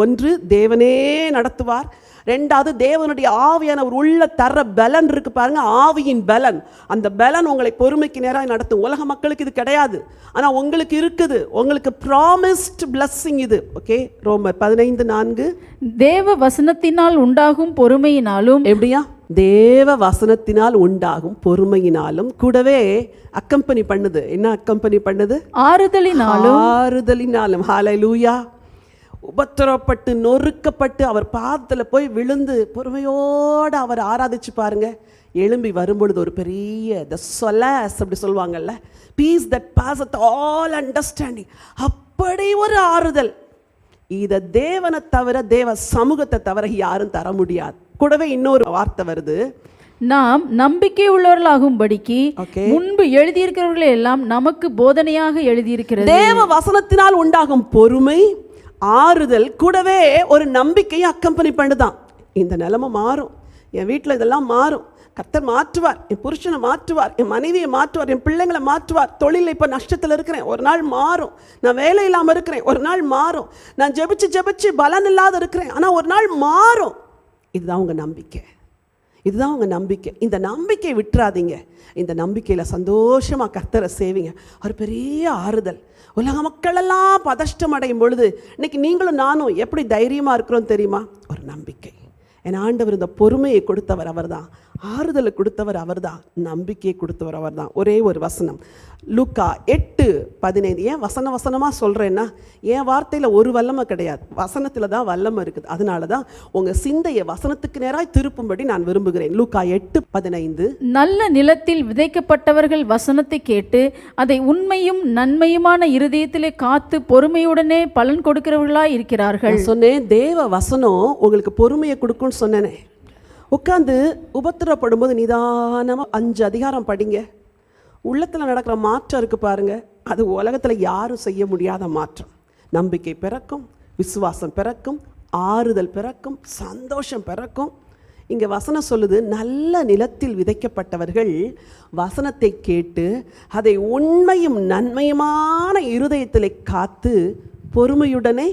ஒன்று, தேவனே நடத்துவார். ரெண்டாவது, தேவனுடைய ஆவியான ஒரு உள்ள தர பலன் இருக்கு பாருங்க, ஆவியின் பலன். அந்த பலன் உங்களை பொறுமைக்கு நேராக நடத்தும். உலக மக்களுக்கு இது கிடையாது, ஆனால் உங்களுக்கு இருக்குது. உங்களுக்கு ப்ராமிஸ்ட் பிளஸ்ஸிங் இது. ஓகே, ரோமர் 15:4. தேவ வசனத்தினால் உண்டாகும் பொறுமையினாலும். எப்படியா? தேவ வசனத்தினால் உண்டாகும் பொறுமையினாலும் கூடவே அக்கம்பனி பண்ணுது. என்ன அக்கம்பனி பண்ணுது? ஆறுதலினாலும். ஹல்லேலூயா. உபத்திரப்பட்டு நொறுக்கப்பட்டு அவர் பாதத்தில் போய் விழுந்து பொறுமையோடு அவர் ஆராதிச்சு பாருங்க. எழும்பி வரும்பொழுது ஒரு பெரிய த சொலாஸ் அப்படி சொல்லுவாங்கல்ல, peace that passeth all understanding. அப்படி ஒரு ஆறுதல் இதை தேவனை தவிர, தேவ சமூகத்தை தவிர யாரும் தர முடியாது. கூடவே இன்னொரு வார்த்தை வருது, நாம் நம்பிக்கை உள்ளவர்களாகும்படிக்கு முன்பு எழுதியிருக்கிறவர்களை எல்லாம் நமக்கு போதனையாக எழுதியிருக்கிறது. தேவ வசனத்தினால் உண்டாகும் பொறுமை, ஆறுதல், கூடவே ஒரு நம்பிக்கையை அக்கம்பனி பண்ணுதான். இந்த நிலைமை மாறும், என் வீட்டில் இதெல்லாம் மாறும், கர்த்தர் மாற்றுவார், என் புருஷனை மாற்றுவார், என் மனைவியை மாற்றுவார், என் பிள்ளைங்களை மாற்றுவார். தொழிலில் இப்போ நஷ்டத்தில் இருக்கிறேன், ஒரு நாள் மாறும். நான் வேலை இல்லாமல் இருக்கிறேன், ஒரு நாள் மாறும். நான் ஜெபிச்சு பலன் இல்லாத இருக்கிறேன், ஆனால் ஒரு நாள் மாறும். இதுதான் உங்கள் நம்பிக்கை, இதுதான் உங்கள் நம்பிக்கை. இந்த நம்பிக்கை விட்டுறாதீங்க. இந்த நம்பிக்கையில் சந்தோஷமாக கர்த்தரை சேவிங்க. ஒரு பெரிய ஆறுதல். உலக மக்களெல்லாம் பதஷ்டம் அடையும் பொழுது இன்னைக்கு நீங்களும் நானும் எப்படி தைரியமாக இருக்கிறோம் தெரியுமா? ஒரு நம்பிக்கை. என் ஆண்டவர் இந்த பொறுமையை கொடுத்தவர் அவர் தான், ஆறுதலை கொடுத்தவர் அவர் தான், நம்பிக்கையை கொடுத்தவர் அவர் தான். ஒரே ஒரு வசனம், லூக்கா 8:15. ஏன் வசனமாக சொல்கிறேன்னா, என் வார்த்தையில் ஒரு வல்லமை கிடையாது, வசனத்தில் தான் வல்லமை இருக்குது. அதனால தான் உங்கள் சிந்தையை வசனத்துக்கு நேராக திருப்பும்படி நான் விரும்புகிறேன். லூக்கா 8:15. நல்ல நிலத்தில் விதைக்கப்பட்டவர்கள் வசனத்தை கேட்டு அதை உண்மையும் நன்மையுமான இருதயத்திலே காத்து பொறுமையுடனே பலன் கொடுக்கிறவர்களாக இருக்கிறார்கள். சொன்னேன், தேவ வசனம் உங்களுக்கு பொறுமையை கொடுக்கும்னு சொன்னேனே. உட்காந்து உபத்திரப்படும் போது நிதானமாக 5 அதிகாரம் படிங்க. உள்ளத்தில் நடக்கிற மாற்றம் இருக்குது பாருங்க, அது உலகத்தில் யாரும் செய்ய முடியாத மாற்றம். நம்பிக்கை பிறக்கும், விசுவாசம் பிறக்கும், ஆறுதல் பிறக்கும், சந்தோஷம் பிறக்கும். இங்கே வசனம் சொல்லுது, நல்ல நிலத்தில் விதைக்கப்பட்டவர்கள் வசனத்தை கேட்டு அதை உண்மையும் நன்மையுமான இருதயத்தில் காத்து பொறுமையுடனே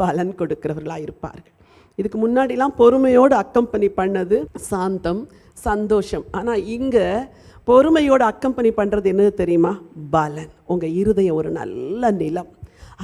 பலன் கொடுக்கிறவர்களாக இருப்பார்கள். இதுக்கு முன்னாடிலாம் பொறுமையோடு அக்கம்பனி பண்ணது சாந்தம், சந்தோஷம். ஆனால் இங்கே பொறுமையோடு அக்கம்பனி பண்ணுறது என்னது தெரியுமா? பலன். உங்கள் இருதயம் ஒரு நல்ல நிலம்.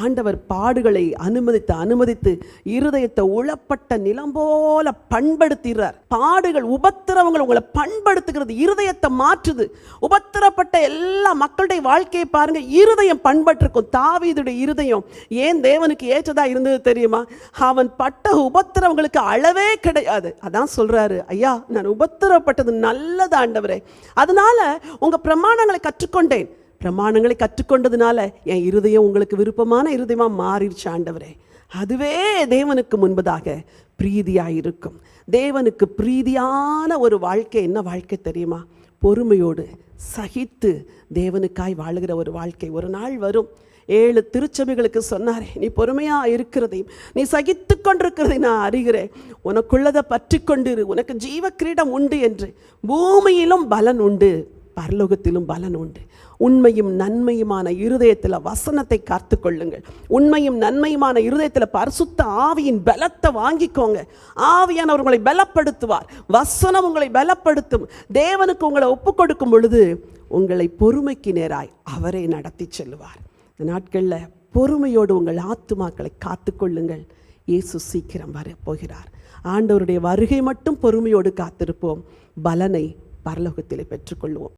ஆண்டவர் பாடுகளை அனுமதித்து இருதயத்தை உளப்பட்ட நிலம் போல பண்படுத்துகிறார். பாடுகள், உபத்திரவங்கள் உங்களை பண்படுத்துகிறது, இருதயத்தை மாற்றுது. உபத்திரப்பட்ட எல்லா மக்களுடைய வாழ்க்கையை பாருங்க, இருதயம் பண்பட்டிருக்கும். தாவீதுடைய இருதயம் ஏன் தேவனுக்கு ஏற்றதா இருந்தது தெரியுமா? அவன் பட்ட உபத்திரவங்களுக்கு அளவே கிடையாது. அதான் சொல்றாரு, ஐயா நான் உபத்திரப்பட்டது நல்லது ஆண்டவரே, அதனால உங்க பிரமாணங்களை கற்றுக்கொண்டேன். பிரமாணங்களை கற்றுக்கொண்டதுனால என் இருதயம் உங்களுக்கு விருப்பமான இருதயமாக மாறிடுச்சு ஆண்டவரே. அதுவே தேவனுக்கு முன்பதாக பிரீதியாக இருக்கும். தேவனுக்கு பிரீதியான ஒரு வாழ்க்கை என்ன வாழ்க்கை தெரியுமா? பொறுமையோடு சகித்து தேவனுக்காய் வாழுகிற ஒரு வாழ்க்கை. ஒரு நாள் வரும், 7 திருச்சபைகளுக்கு சொன்னாரே, நீ பொறுமையாக இருக்கிறதையும் நீ சகித்து கொண்டிருக்கிறதை நான் அறிகிறேன், உனக்குள்ளதை பற்றி கொண்டிரு, உனக்கு ஜீவ கிரீடம் உண்டு என்று. பூமியிலும் பலன் உண்டு, பரலோகத்திலும் பலன் உண்டு. உண்மையும் நன்மையுமான இருதயத்தில் வசனத்தை காத்து கொள்ளுங்கள். உண்மையும் நன்மையுமான இருதயத்தில் பரிசுத்த ஆவியின் பலத்தை வாங்கிக்கோங்க. ஆவியானவர் உங்களை பலப்படுத்துவார், வசனம் உங்களை பலப்படுத்தும். தேவனுக்கு உங்களை ஒப்பு கொடுக்கும் பொழுது உங்களை பொறுமைக்கு நேராய் அவரே நடத்தி செல்லுவார். இந்த நாட்களில் பொறுமையோடு உங்கள் ஆத்துமாக்களை காத்து கொள்ளுங்கள். இயேசு சீக்கிரம் வர போகிறார். ஆண்டவருடைய வருகை மட்டும் பொறுமையோடு காத்திருப்போம், பலனை பரலோகத்திலே பெற்றுக்கொள்வோம்.